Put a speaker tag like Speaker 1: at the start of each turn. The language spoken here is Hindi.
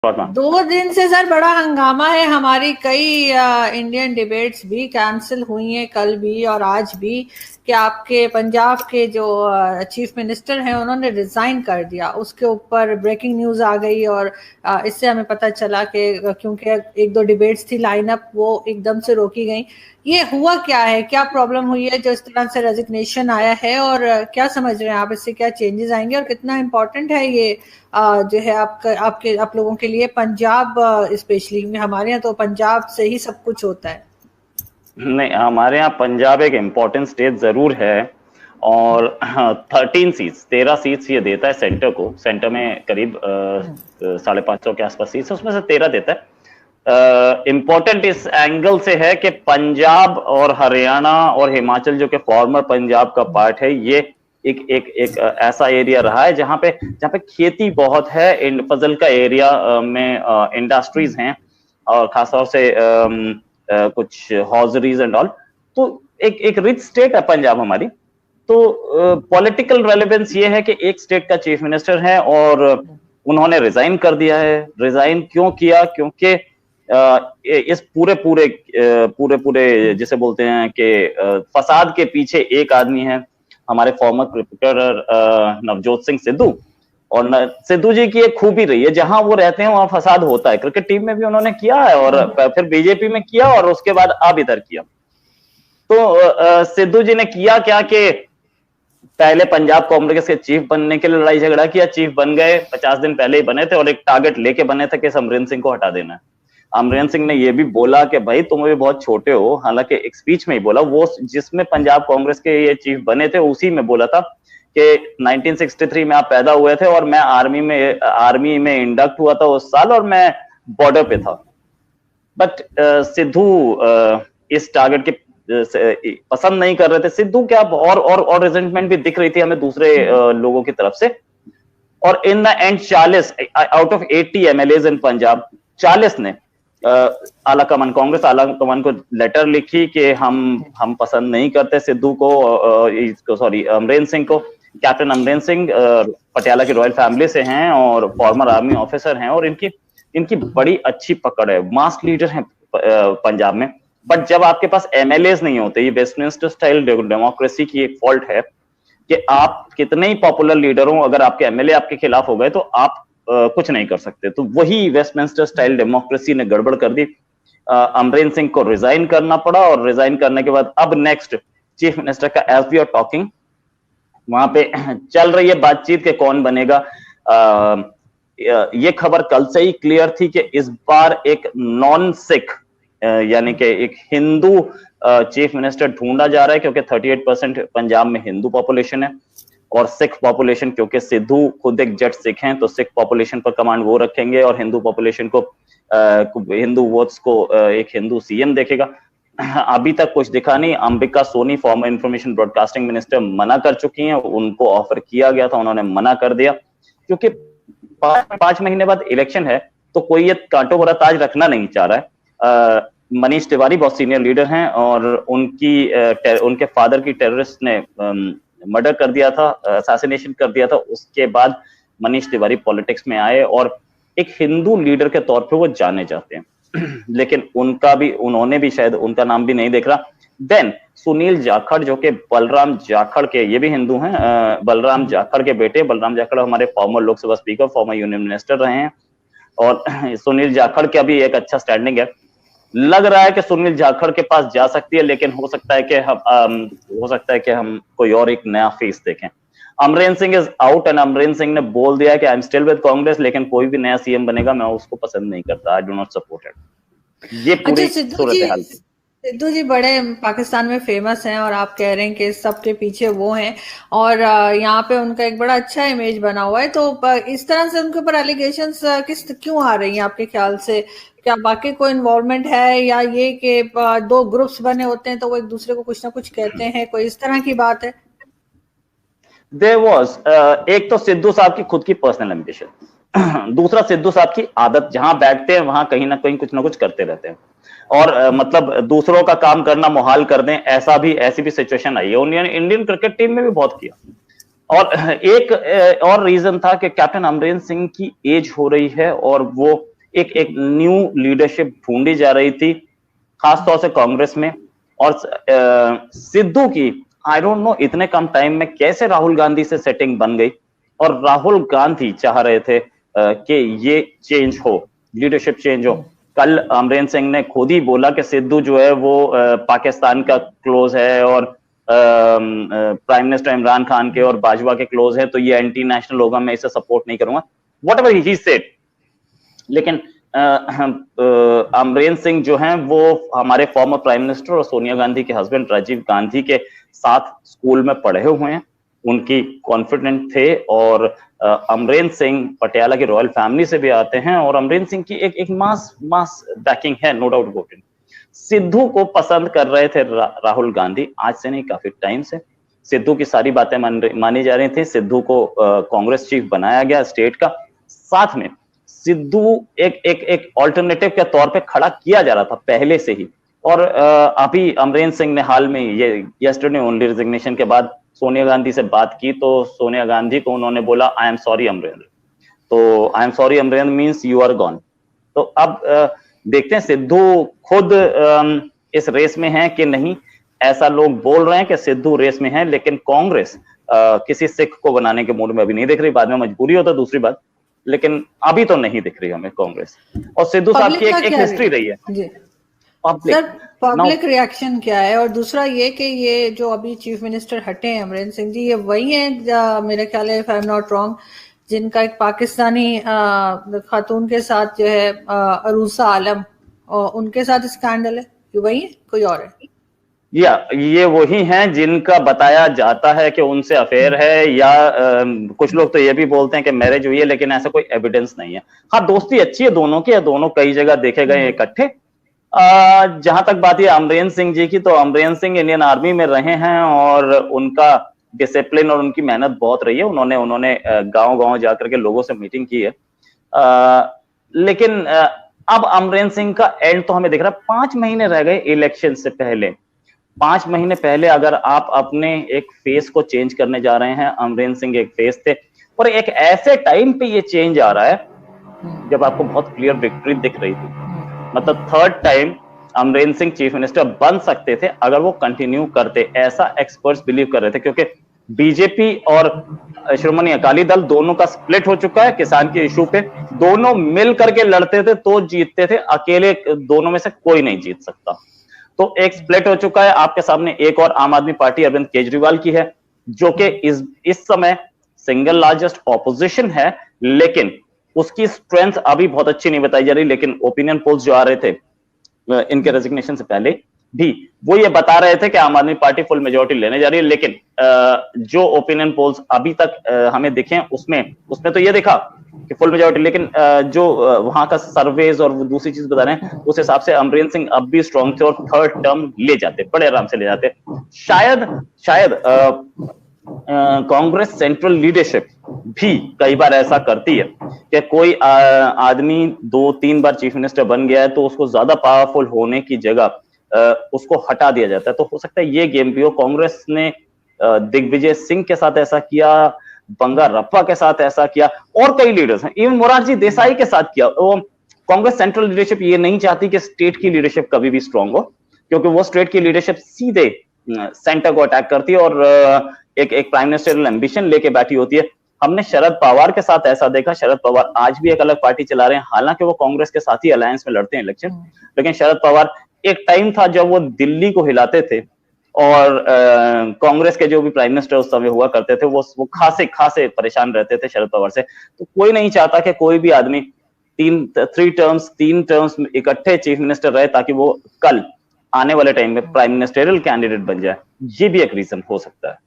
Speaker 1: 2 दिन से सर बड़ा हंगामा है, हमारी कई इंडियन डिबेट्स भी कैंसिल हुई हैं, कल भी और आज भी, कि आपके पंजाब के जो चीफ मिनिस्टर हैं उन्होंने रिजाइन कर दिया। उसके ऊपर ब्रेकिंग न्यूज आ गई और इससे हमें पता चला कि क्योंकि 1-2 डिबेट्स थी लाइन अप, वो एकदम से रोकी गई। ये हुआ क्या है, क्या प्रॉब्लम हुई है जो इस तरह से रेजिग्नेशन आया है, और क्या समझ रहे हैं आप, इससे क्या चेंजेस आएंगे और कितना इम्पोर्टेंट है ये जो है आप लोगों के लिए, पंजाब स्पेशली में? हमारे यहाँ तो पंजाब से ही सब कुछ होता है।
Speaker 2: नहीं, हमारे यहाँ पंजाब एक इम्पोर्टेंट स्टेट जरूर है और 13 सीट्स ये देता है सेंटर को। सेंटर में करीब 550 के आसपास सीट्स, उसमें से 13 देता है। इम्पोर्टेंट इस एंगल से है कि पंजाब और हरियाणा और हिमाचल जो कि फॉर्मर पंजाब का पार्ट है, ये एक ऐसा एरिया रहा है जहां पे खेती बहुत है, फजल का एरिया में इंडस्ट्रीज हैं और खासतौर से कुछ हॉजरीज एंड ऑल। तो एक रिच स्टेट है पंजाब हमारी। तो पॉलिटिकल रेलेवेंस ये है कि एक स्टेट का चीफ मिनिस्टर है और उन्होंने रिजाइन कर दिया है। रिजाइन क्यों किया? क्योंकि इस पूरे जिसे बोलते हैं कि फसाद के पीछे एक आदमी है, हमारे फॉर्मर क्रिकेटर नवजोत सिंह सिद्धू। और सिद्धू जी की एक खूबी रही है, जहां वो रहते हैं वहां फसाद होता है। क्रिकेट टीम में भी उन्होंने किया है और फिर बीजेपी में किया और उसके बाद अब इधर किया। तो सिद्धू जी ने किया क्या कि पहले पंजाब कांग्रेस के चीफ बनने के लिए लड़ाई झगड़ा किया। चीफ बन गए, 50 दिन पहले ही बने थे और एक टारगेट लेके बने थे कि अमरिंदर सिंह को हटा देना है। अमरिंदर सिंह ने यह भी बोला कि भाई तुम अभी बहुत छोटे हो, हालांकि एक स्पीच में ही बोला, वो जिसमें पंजाब कांग्रेस के ये चीफ बने थे उसी में बोला था कि 1963 में आप पैदा हुए थे और मैं आर्मी में इंडक्ट हुआ था उस साल और मैं बॉर्डर पे था। बट सिद्धू इस टारगेट के पसंद नहीं कर रहे थे। सिद्धू क्या और रिजेंटमेंट भी दिख रही थी हमें दूसरे लोगों की तरफ से। और in the end 40 out of 80 MLAs in Punjab, 40 ने आला कमान, कांग्रेस आला कमान को लेटर लिखी कि हम पसंद नहीं करते सिद्धू को, सॉरी अमरिंदर सिंह को। कैप्टन अमरिंदर सिंह पटियाला की रॉयल फैमिली से हैं और फॉर्मर आर्मी ऑफिसर हैं और इनकी बड़ी अच्छी पकड़ है, मास लीडर हैं पंजाब में। बट जब आपके पास एमएलएज नहीं होते, ये वेस्टमिंस्टर स्टाइल डेमोक्रेसी की एक फॉल्ट है कि आप कितने ही पॉपुलर लीडर हो, अगर आपके एमएलए आपके खिलाफ हो गए तो आप कुछ नहीं कर सकते। तो वही वेस्टमिंस्टर स्टाइल डेमोक्रेसी ने गड़बड़ कर दी। अमरिंदर सिंह को रिजाइन करना पड़ा और रिजाइन करने के बाद अब नेक्स्ट चीफ मिनिस्टर का एज वी आर टॉकिंग वहां पे चल रही है बातचीत के कौन बनेगा। ये खबर कल से ही क्लियर थी कि इस बार एक नॉन सिख यानी कि एक हिंदू चीफ मिनिस्टर ढूंढा जा रहा है, क्योंकि 38% पंजाब में हिंदू पॉपुलेशन है और सिख पॉपुलेशन, क्योंकि सिद्धू खुद एक जट सिख हैं, तो सिख पॉपुलेशन पर कमांड वो रखेंगे और हिंदू पॉपुलेशन को, हिंदू वोट्स को एक हिंदू सीएम देखेगा। अभी तक कुछ दिखा नहीं। Ambika Soni former information broadcasting minister मना कर चुकी हैं, उनको ऑफर किया गया था, उन्होंने मना कर दिया, क्योंकि 5 महीने बाद इलेक्शन है तो कोई ये कांटो भरा ताज रखना नहीं चाह रहा है। मनीष तिवारी बहुत सीनियर लीडर हैं और उनके फादर की टेररिस्ट ने मर्डर कर दिया था, असैसिनेशन कर दिया था। उसके बाद मनीष तिवारी पॉलिटिक्स में आए और एक हिंदू लीडर के तौर पे वो जाने जाते हैं। लेकिन उन्होंने भी शायद उनका नाम भी नहीं देख रहा। देन सुनील जाखड़, जो कि बलराम जाखड़ के, ये भी हिंदू हैं, बलराम जाखड़ के बेटे। बलराम जाखड़ हमारे farmer Lok Sabha speaker, former union minister रहे हैं और सुनील जाखड़ का भी एक अच्छा स्टैंडिंग है। लग रहा है कि सुनील जाखड़ के पास जा सकती है, लेकिन हो सकता है कि हम कोई और एक नया फेस देखें। Amarinder Singh is out and Amarinder Singh ने बोल दिया कि I am still with Congress, लेकिन कोई भी नया सीएम बनेगा मैं उसको पसंद नहीं करता, I do not support it. ये पूरी सूरत हाल थी।
Speaker 1: सिद्धू जी बड़े पाकिस्तान में फेमस हैं और आप कह रहे हैं कि सबके पीछे वो हैं और यहाँ पे उनका एक बड़ा अच्छा इमेज बना हुआ है। तो इस तरह से उनके ऊपर एलिगेशंस क्यों आ रही हैं आपके ख्याल से? क्या बाकी कोई इन्वॉल्वमेंट है या ये कि 2 ग्रुप्स बने होते हैं तो वो एक दूसरे को कुछ ना कुछ कहते हैं, कोई इस तरह की बात है?
Speaker 2: There was, एक तो सिद्धू साहब की खुद की पर्सनल एम्बिशन, दूसरा सिद्धू साहब की आदत, जहां बैठते हैं वहां कहीं ना कहीं कुछ ना कुछ करते रहते हैं और मतलब दूसरों का काम करना मुहाल कर दें, ऐसी भी सिचुएशन आई है। इंडियन क्रिकेट टीम में भी बहुत किया। और एक और रीजन था कि कैप्टन अमरिंदर सिंह की एज हो रही है और वो एक एक न्यू लीडरशिप ढूंढी जा रही थी, खासतौर से कांग्रेस में। और सिद्धू की आई डोंट नो इतने कम टाइम में कैसे राहुल गांधी से सेटिंग बन गई, और राहुल गांधी चाह रहे थे कि ये चेंज हो, लीडरशिप चेंज हो। कल अमरेंद्र सिंह ने खुद ही बोला कि सिद्धू जो है वो पाकिस्तान का क्लोज है और प्राइम मिनिस्टर इमरान खान के और बाजवा के क्लोज है, तो ये एंटी नेशनल होगा, मैं इसे सपोर्ट नहीं करूंगा, व्हाटएवर ही सेड। लेकिन अमरेंद्र सिंह जो हैं वो हमारे फॉर्मर प्राइम मिनिस्टर और सोनिया गांधी के हस्बैंड राजीव गांधी के साथ स्कूल में पढ़े हुए हैं, उनकी कॉन्फिडेंट थे। और अमरेंद्र सिंह पटियाला की रॉयल फैमिली से भी आते हैं, और अमरेंद्र सिंह की एक मास बैकिंग है, no doubt about it. Sidhu को पसंद कर रहे थे राहुल गांधी, आज से नहीं काफी टाइम से सिद्धू की सारी बातें मानी जा रही थी। सिद्धू को कांग्रेस चीफ बनाया गया स्टेट का, साथ में सिद्धू एक ऑल्टरनेटिव के तौर पे खड़ा किया जा रहा था पहले से ही। और अभी अमरेंद्र सिंह ने हाल में ये यस्टरडे ओनली रिजिग्नेशन के बाद सोनिया गांधी से बात की, तो सोनिया गांधी को उन्होंने बोला आई एम सॉरी अमरेंद्र। तो I am sorry Amarinder means you are gone. तो अब देखते हैं सिद्धू खुद इस रेस में है कि नहीं। ऐसा लोग बोल रहे हैं कि सिद्धू रेस में है, लेकिन कांग्रेस किसी सिख को बनाने के मूड में अभी नहीं दिख रही, बाद में मजबूरी होता दूसरी बात, लेकिन अभी तो नहीं दिख रही हमें कांग्रेस। और सिद्धू साहब की एक हिस्ट्री रही है।
Speaker 1: पब्लिक रिएक्शन क्या है? और दूसरा ये कि ये जो अभी चीफ मिनिस्टर हटे हैं अमरेंद्र सिंह जी, ये वही हैं मेरे ख्याल है, if I am not wrong, जिनका एक पाकिस्तानी खातून के साथ जो है अरूसा आलम, और उनके साथ स्कैंडल है, ये वही है कोई और है?
Speaker 2: या ये वही हैं जिनका बताया जाता है कि उनसे अफेयर है, या कुछ लोग तो ये भी बोलते हैं कि मैरिज हुई है, लेकिन ऐसा कोई एविडेंस नहीं है। हाँ, दोस्ती अच्छी है दोनों की, दोनों कई जगह देखे गए इकट्ठे। जहां तक बात है अमरेंद्र सिंह जी की, तो अमरेंद्र सिंह इंडियन आर्मी में रहे हैं और उनका डिसिप्लिन और उनकी मेहनत बहुत रही है। उन्होंने गांव-गांव जाकर के लोगों से मीटिंग की है। लेकिन अब अमरेंद्र सिंह का एंड तो हमें दिख रहा है। 5 महीने रह गए इलेक्शन से पहले। 5 महीने पहले अगर आप अपने एक फेस को चेंज करने जा रहे हैं, अमरेंद्र सिंह एक फेस थे, और एक ऐसे टाइम पे ये चेंज आ रहा है जब आपको बहुत क्लियर विक्ट्री दिख रही थी। मतलब third time Amarendra Singh chief minister बन सकते थे अगर वो कंटिन्यू करते, ऐसा एक्सपर्ट्स बिलीव कर रहे थे, क्योंकि बीजेपी और श्रोमणी अकाली दल दोनों का स्प्लिट हो चुका है किसान के इशू पे। दोनों मिल करके लड़ते थे तो जीतते थे, अकेले दोनों में से कोई नहीं जीत सकता। तो एक स्प्लिट हो चुका है। आपके सामने एक और आम आदमी पार्टी अरविंद केजरीवाल की है, जो कि इस समय सिंगल लार्जेस्ट ऑपोजिशन है, लेकिन उसकी स्ट्रेंथ अभी बहुत अच्छी नहीं बताई जा रही। लेकिन ओपिनियन पोल्स जो आ रहे थे इनके रेजिग्नेशन से पहले भी, वो ये बता रहे थे कि आम आदमी पार्टी फुल मेजोरिटी लेने जा रही है। लेकिन जो ओपिनियन पोल्स अभी तक हमें दिखे उसमें तो ये दिखा कि फुल मेजोरिटी, लेकिन जो वहां का सर्वेज और दूसरी चीज बता रहे हैं उस हिसाब से अमरेंद्र सिंह अब भी स्ट्रांग थे और थर्ड टर्म ले जाते, बड़े आराम से ले जाते। शायद कांग्रेस सेंट्रल लीडरशिप भी कई बार ऐसा करती है कि कोई आदमी 2-3 बार चीफ मिनिस्टर बन गया है तो उसको ज्यादा पावरफुल होने की जगह उसको हटा दिया जाता है। तो हो सकता है ये गेम भी हो। कांग्रेस ने दिग्विजय सिंह के साथ ऐसा किया, बंगारप्पा के साथ ऐसा किया, और कई लीडर्स हैं, इवन मोरारजी देसाई के साथ किया। तो कांग्रेस सेंट्रल लीडरशिप ये नहीं चाहती कि स्टेट की लीडरशिप कभी भी स्ट्रांग हो, क्योंकि वो स्टेट की लीडरशिप सीधे सेंटर को अटैक करती है और एक प्राइम मिनिस्टरियल एम्बिशन लेके बैठी होती है। हमने शरद पवार के साथ ऐसा देखा। शरद पवार आज भी एक अलग पार्टी चला रहे हैं, हालांकि वो कांग्रेस के साथ ही अलायंस में लड़ते हैं इलेक्शन, लेकिन शरद पवार एक टाइम था जब वो दिल्ली को हिलाते थे, और कांग्रेस के जो भी प्राइम मिनिस्टर उस समय हुआ करते थे वो खासे परेशान रहते थे शरद पवार से। तो कोई नहीं चाहता कि कोई भी आदमी 3 टर्म्स इकट्ठे चीफ मिनिस्टर रहे, ताकि वो कल आने वाले टाइम में प्राइम मिनिस्टरियल कैंडिडेट बन जाए। ये भी एक रीजन हो सकता है।